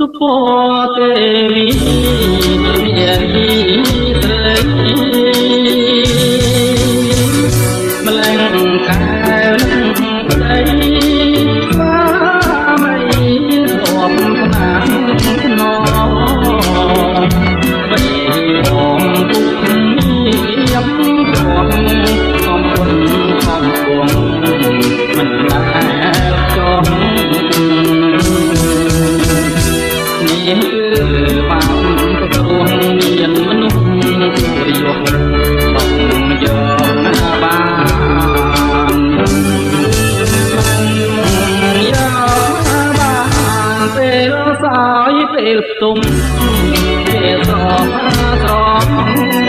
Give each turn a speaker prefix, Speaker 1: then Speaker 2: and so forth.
Speaker 1: សុពទេវីមានស្រីម្លែងកែវនឹងប្តីស្វាមីរួមស្នាមខ្នងបីរងពុកខ្ញុំរួមកំពុនកំពុងមិនដែលចង់នេះគឺបានទទួលមានមនុស្សជួយយកបងយកណាបានយកបានពេលសោយពេលផ្ទុំពេលស្រស់ស្រស់